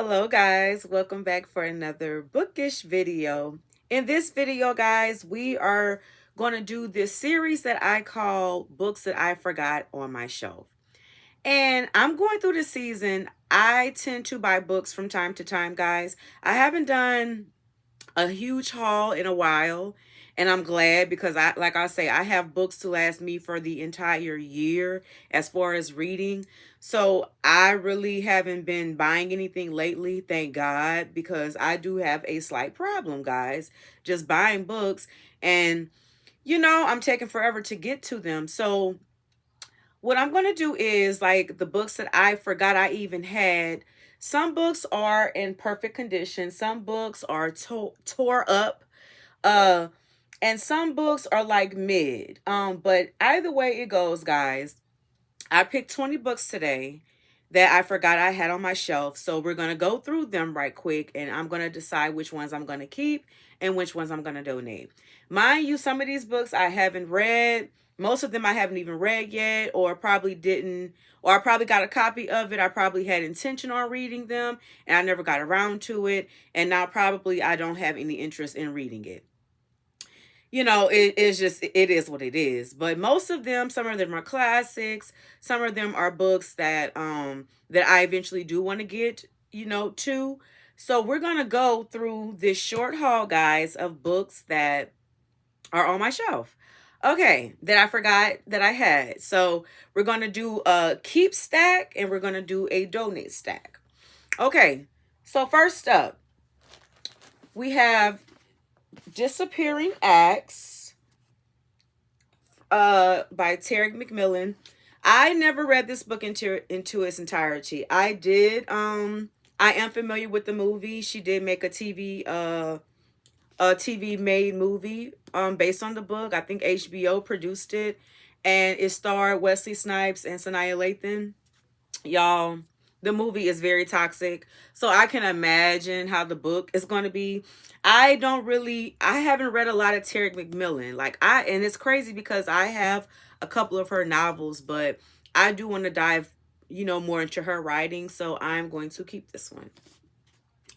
Hello guys, welcome back for another bookish video. In this video guys, we are going to do this series that I call Books That I Forgot on My Shelf. And I'm going through the season. I tend to buy books from time to time, guys. I haven't done a huge haul in a while, and I'm glad because like I say, I have books to last me for the entire year as far as reading. So I really haven't been buying anything lately, thank God, because I do have a slight problem, guys, just buying books, and I'm taking forever to get to them. So what I'm going to do is, like, the books that I forgot I even had, some books are in perfect condition, some books are tore up, uh and some books are like mid. But either way it goes, guys, I picked 20 books today that I forgot I had on my shelf. So we're going to go through them right quick, and I'm going to decide which ones I'm going to keep and which ones I'm going to donate. Mind you, some of these books I haven't read. Most of them I haven't even read yet, or probably didn't, or I probably got a copy of it. I probably had intention on reading them and I never got around to it. And now probably I don't have any interest in reading it. It is what it is. But most of them, some of them are classics, some of them are books that I eventually do want to get, to. So we're going to go through this short haul, guys, of books that are on my shelf. Okay, that I forgot that I had. So we're going to do a keep stack and we're going to do a donate stack. Okay, so first up, we have Disappearing Acts by Terry McMillan. I never read this book into its entirety. I am familiar with the movie. She did make a TV made movie based on the book. I think HBO produced it, and it starred Wesley Snipes and Sanaa Lathan. Y'all, the movie is very toxic, so I can imagine how the book is going to be. I haven't read a lot of Terry McMillan. And it's crazy because I have a couple of her novels, but I do want to dive, more into her writing. So I'm going to keep this one.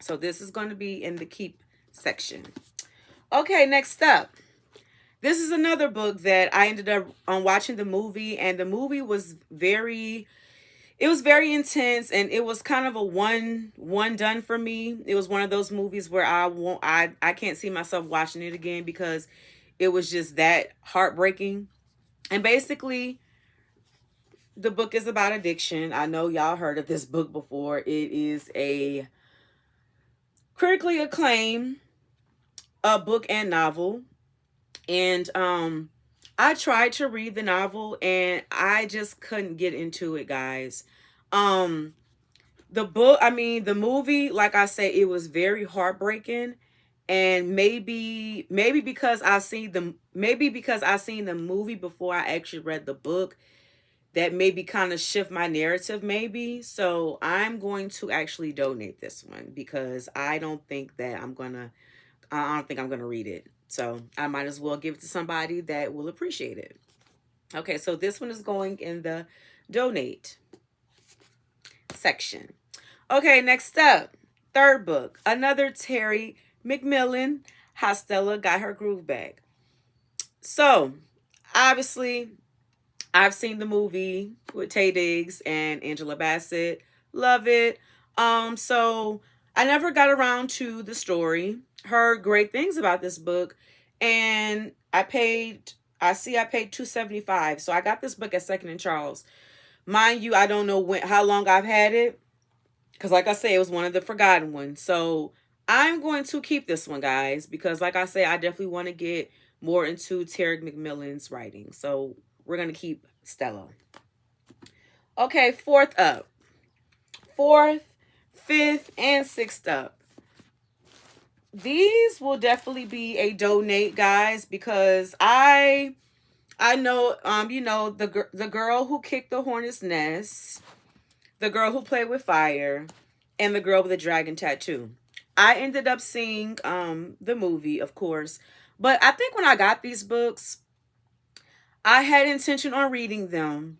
So this is going to be in the keep section. Okay, next up. This is another book that I ended up watching the movie, and the movie was very intense, and it was kind of a one done for me. It was one of those movies where I can't see myself watching it again because it was just that heartbreaking. And basically, the book is about addiction. I know y'all heard of this book before. It is a critically acclaimed book and novel. And I tried to read the novel and I just couldn't get into it, guys. The movie, like I say, it was very heartbreaking. And maybe because I seen the movie before I actually read the book, that maybe kind of shift my narrative maybe. So I'm going to actually donate this one because I don't think I'm going to read it. So I might as well give it to somebody that will appreciate it. Okay, so this one is going in the donate section. Okay, next up, third book, another Terry McMillan, How Stella Got Her Groove Back. So obviously, I've seen the movie with Taye Diggs and Angela Bassett. Love it. So I never got around to the story. Heard great things about this book, and I paid $2.75. So I got this book at Second and Charles. Mind you, I don't know how long I've had it, because like I say, it was one of the forgotten ones. So I'm going to keep this one, guys, because like I say, I definitely want to get more into Terry McMillan's writing. So we're going to keep Stella. Okay, fourth, fifth, and sixth up. These will definitely be a donate, guys, because I know, the girl who kicked the hornet's nest, the girl who played with fire, and the girl with the dragon tattoo. I ended up seeing the movie, of course, but I think when I got these books, I had intention on reading them,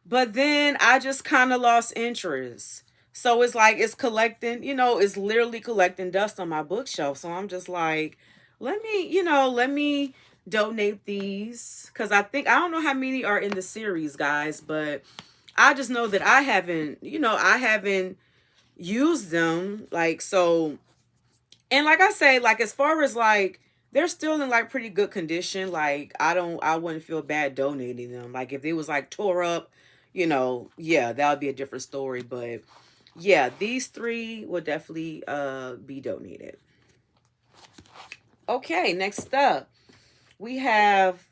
but then I just kind of lost interest. So it's like it's collecting, it's literally collecting dust on my bookshelf. So I'm just like, let me donate these, because I don't know how many are in the series, guys, but I just know that I haven't used them, like, so. And like I say, like, as far as like, they're still in like pretty good condition. Like, I wouldn't feel bad donating them. Like, if it was like tore up, yeah, that would be a different story. But yeah, these three will definitely be donated. Okay, next up we have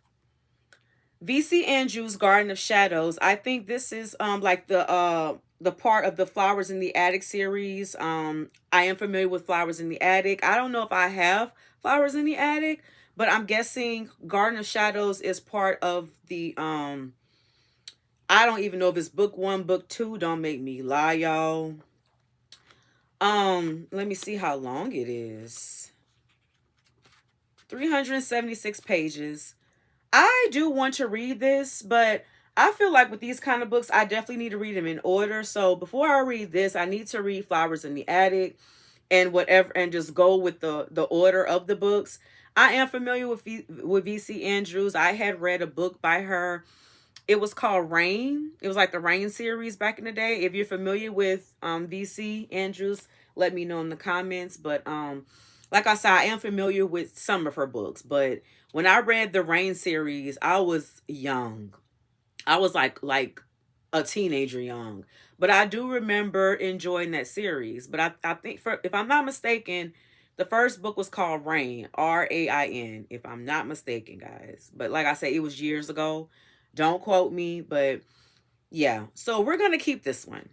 VC Andrews' Garden of Shadows. I think this is like the part of the Flowers in the Attic series. I am familiar with Flowers in the Attic. I don't know if I have Flowers in the Attic, but I'm guessing Garden of Shadows is part of the I don't even know if it's book 1, book 2. Don't make me lie, y'all. Let me see how long it is. 376 pages. I do want to read this, but I feel like with these kind of books, I definitely need to read them in order. So before I read this, I need to read Flowers in the Attic and whatever, and just go with the order of the books. I am familiar with VC Andrews. I had read a book by her. It was called Rain. It was like the Rain series back in the day. If you're familiar with VC Andrews, let me know in the comments. But like I said, I am familiar with some of her books. But when I read the Rain series, I was young. I was like a teenager young. But I do remember enjoying that series. But I think, if I'm not mistaken, the first book was called Rain, Rain, if I'm not mistaken, guys. But like I said, it was years ago. Don't quote me, but yeah. So we're going to keep this one.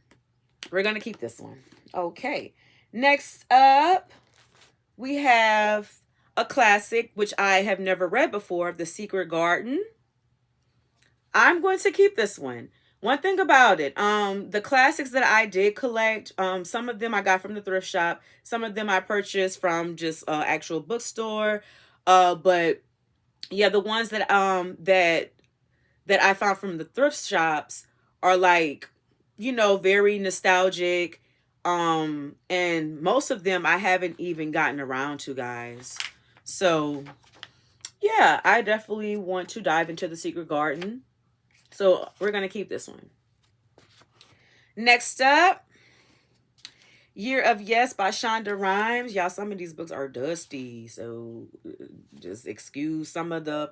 We're going to keep this one. Okay. Next up, we have a classic, which I have never read before, The Secret Garden. I'm going to keep this one. One thing about it, the classics that I did collect, some of them I got from the thrift shop. Some of them I purchased from just actual bookstore. But yeah, the ones that I found from the thrift shops are like, very nostalgic. And most of them I haven't even gotten around to, guys. So yeah, I definitely want to dive into The Secret Garden. So we're going to keep this one. Next up, Year of Yes by Shonda Rhimes. Y'all, some of these books are dusty, so just excuse some of the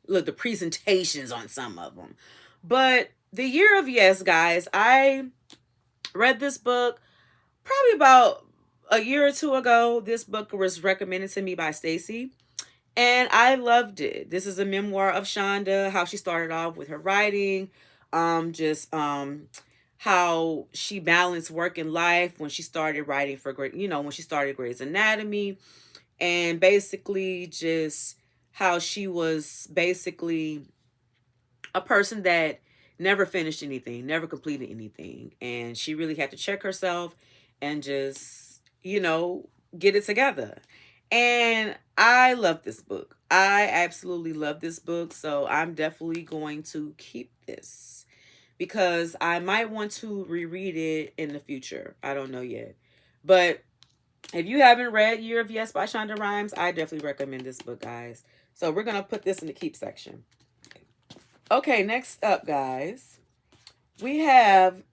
the presentations on some of them. But The Year of Yes, guys, I read this book probably about a year or two ago. This book was recommended to me by Stacy, and I loved it. This is a memoir of Shonda, how she started off with her writing, just how she balanced work and life when she started writing for when she started Grey's Anatomy, and basically just how she was basically a person that never finished anything, never completed anything, and she really had to check herself and just, get it together. And I love this book. I absolutely love this book, so I'm definitely going to keep this because I might want to reread it in the future. I don't know yet. But if you haven't read Year of Yes by Shonda Rhimes, I definitely recommend this book, guys. So we're going to put this in the keep section. Okay, next up, guys, we have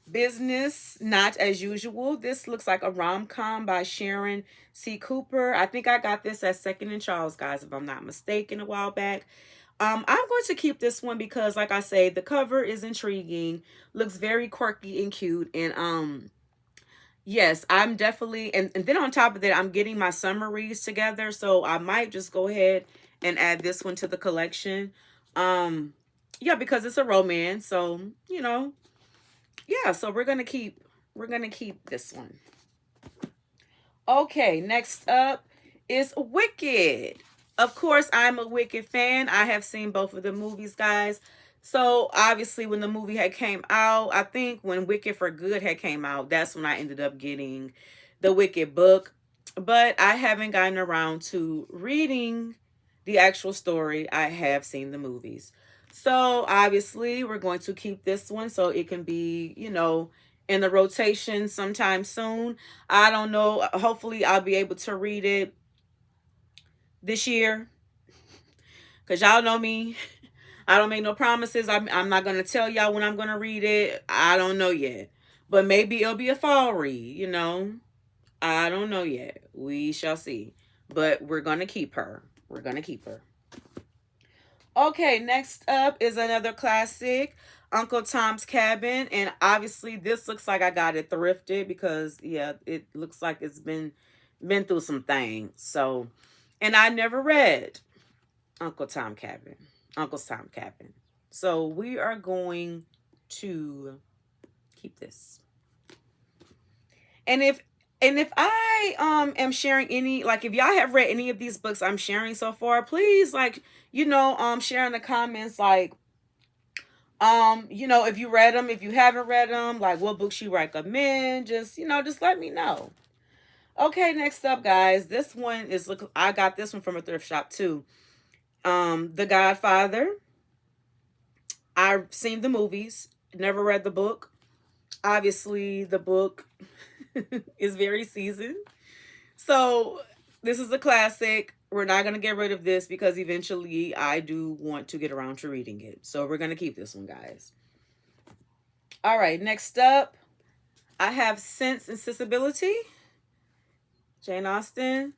Business Not As Usual. This looks like a rom-com by Sharon C. Cooper. I think I got this at Second and Charles, guys, if I'm not mistaken, a while back. I'm going to keep this one because, like I say, the cover is intriguing, looks very quirky and cute, and yes, I'm definitely, and then on top of that, I'm getting my summer reads together, so I might just go ahead and add this one to the collection. Yeah, because it's a romance, so yeah, so we're gonna keep this one. Okay, next up is Wicked. Of course, I'm a Wicked fan. I have seen both of the movies, guys. So obviously when the movie had came out, I think when Wicked for Good had came out, that's when I ended up getting the Wicked book. But I haven't gotten around to reading the actual story. I have seen the movies. So obviously we're going to keep this one so it can be, in the rotation sometime soon. I don't know. Hopefully I'll be able to read it this year. Because y'all know me. I don't make no promises. I'm not going to tell y'all when I'm going to read it. I don't know yet. But maybe it'll be a fall read, you know. I don't know yet. We shall see. But we're going to keep her. We're going to keep her. Okay, next up is another classic, Uncle Tom's Cabin. And obviously this looks like I got it thrifted because, yeah, it looks like it's been through some things. So, and I never read Uncle Tom Cabin. Uncle's Tom Cabin. So we are going to keep this. And if I am sharing any, like if y'all have read any of these books I'm sharing so far, please, like, you know, share in the comments, like, you know, if you read them, if you haven't read them, like what books you recommend, just, you know, just let me know. Okay, next up, guys, this one is, look, I got this one from a thrift shop too. The Godfather. I've seen the movies, never read the book. Obviously, the book is very seasoned. So, this is a classic. We're not going to get rid of this because eventually I do want to get around to reading it. So, we're going to keep this one, guys. All right, next up, I have Sense and Sensibility. Jane Austen.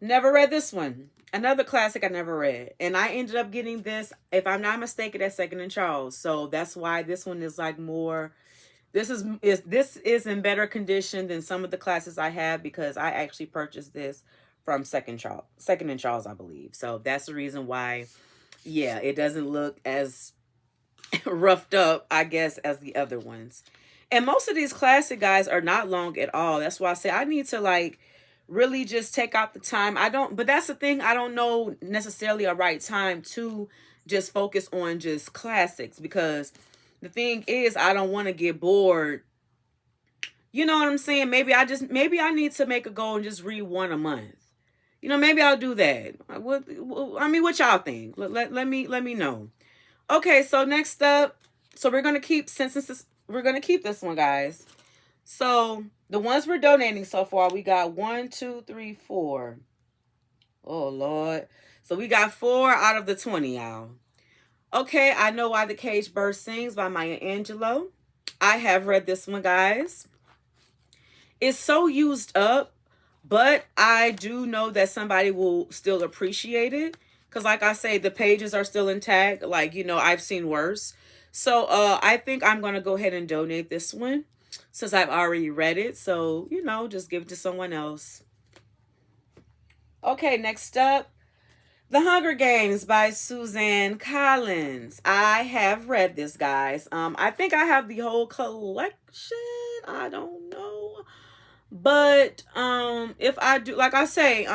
Never read this one. Another classic I never read. And I ended up getting this, if I'm not mistaken, at Second and Charles. So that's why this one is like more, this is in better condition than some of the classes I have, because I actually purchased this from Second and Charles, I believe. So that's the reason why, yeah, it doesn't look as roughed up, I guess, as the other ones. And most of these classic guys are not long at all. That's why I say I need to, like, really just take out the time. But that's the thing, I don't know necessarily a right time to just focus on just classics, because the thing is, I don't want to get bored. You know what I'm saying? Maybe I need to make a goal and just read one a month. You know, maybe I'll do that. I mean, what y'all think? Let me know. Okay, so next up, so we're gonna keep we're gonna keep this one, guys. So the ones we're donating so far, we got 1, 2, 3, 4. Oh Lord. So we got 4 out of the 20, y'all. Okay, I Know Why the Caged Bird Sings by Maya Angelou. I have read this one, guys. It's so used up, but I do know that somebody will still appreciate it. Because like I say, the pages are still intact. Like, you know, I've seen worse. So I think I'm going to go ahead and donate this one, since I've already read it. So, you know, just give it to someone else. Okay, next up, The Hunger Games by Suzanne Collins. I have read this, guys. I think I have the whole collection. I don't know. But if I do, like I say,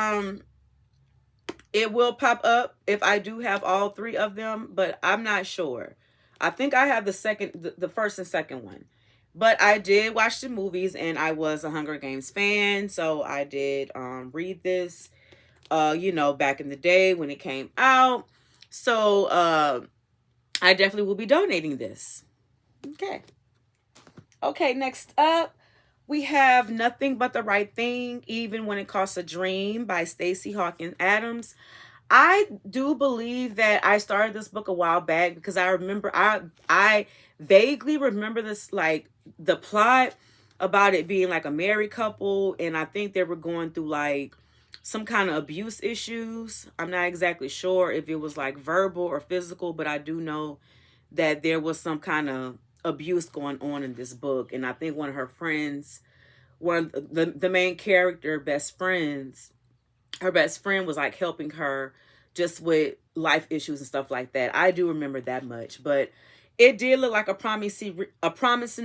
it will pop up if I do have all 3 of them, but I'm not sure. I think I have the first and second one. But I did watch the movies, and I was a Hunger Games fan, so I did read this, you know, back in the day when it came out. So I definitely will be donating this. Okay. Okay, next up, we have Nothing But the Right Thing, Even When It Costs a Dream by Stacey Hawkins Adams. I do believe that I started this book a while back because I remember, I vaguely remember this, like the plot about it being like a married couple, and I think they were going through like some kind of abuse issues. I'm not exactly sure if it was like verbal or physical, but I do know that there was some kind of abuse going on in this book. And I think one of her friends, the main character best friends, her best friend was like helping her just with life issues and stuff like that. I do remember that much, but it did look like a promising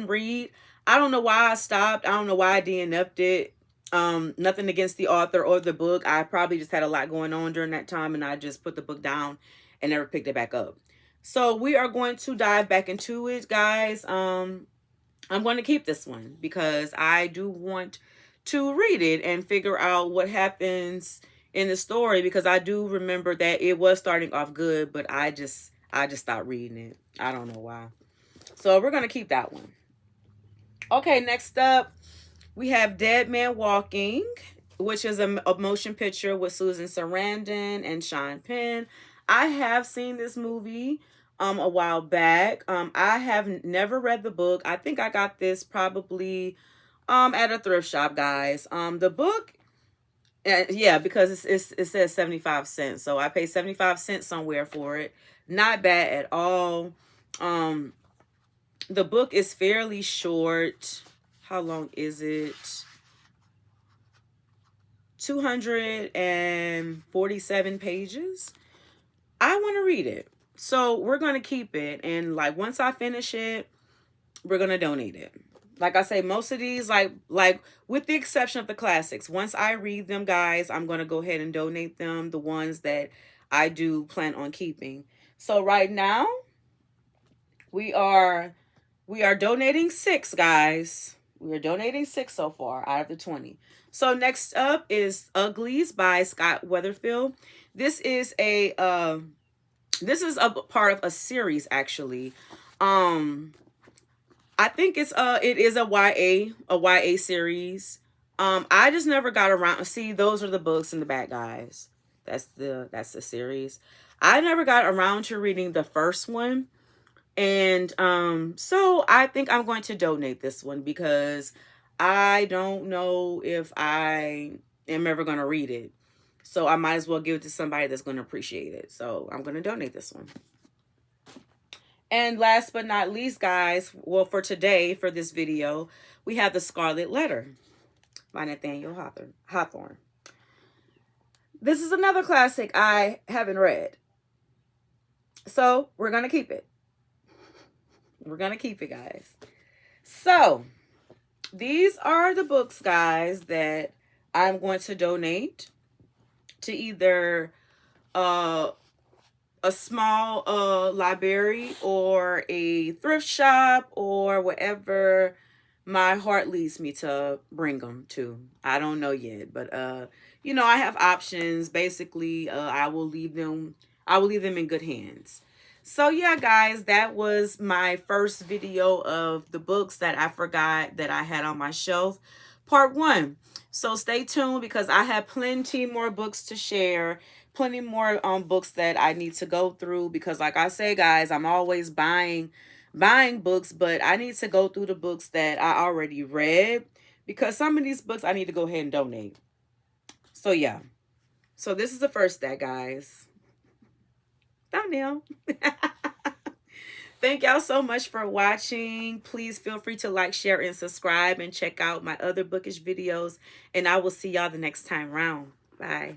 read. I don't know why I stopped. I don't know why I DNF'd it. Nothing against the author or the book. I probably just had a lot going on during that time, and I just put the book down and never picked it back up. So we are going to dive back into it, guys. I'm going to keep this one because I do want to read it and figure out what happens in the story, because I do remember that it was starting off good, but I just stopped reading it. I don't know why. So we're going to keep that one. Okay, next up, we have Dead Man Walking, which is a motion picture with Susan Sarandon and Sean Penn. I have seen this movie a while back. I have never read the book. I think I got this probably at a thrift shop, guys. The book, yeah, because it says 75 cents. So I paid 75 cents somewhere for it. Not bad at all. Um the book is fairly short. How long is it? 247 pages. I want to read it. So we're going to keep it. And like once I finish it, we're going to donate it. Like I say, most of these, like with the exception of the classics, once I read them, guys, I'm going to go ahead and donate them, the ones that I do plan on keeping. So right now, we are donating 6, guys. We are donating 6 so far out of the 20. So next up is Uglies by Scott Weatherfield. This is a part of a series, actually. I think it is a YA series. I just never got around. See, those are the books in the back, guys. That's the series. I never got around to reading the first one. And so I think I'm going to donate this one because I don't know if I am ever going to read it. So I might as well give it to somebody that's going to appreciate it. So I'm going to donate this one. And last but not least, guys, well, for today, for this video, we have The Scarlet Letter by Nathaniel Hawthorne. This is another classic I haven't read. So we're going to keep it. We're going to keep it, guys. So these are the books, guys, that I'm going to donate to either a small library or a thrift shop or whatever my heart leads me to bring them to. I don't know yet, but you know, I have options. Basically, I will leave them in good hands. So yeah, guys, that was my first video of the books that I forgot that I had on my shelf, part 1. So stay tuned because I have plenty more books to share, plenty more books that I need to go through because like I say, guys, I'm always buying books, but I need to go through the books that I already read because some of these books I need to go ahead and donate. So yeah. So this is the first step, guys. Thumbnail. Thank y'all so much for watching. Please feel free to like, share, and subscribe and check out my other bookish videos. And I will see y'all the next time round. Bye.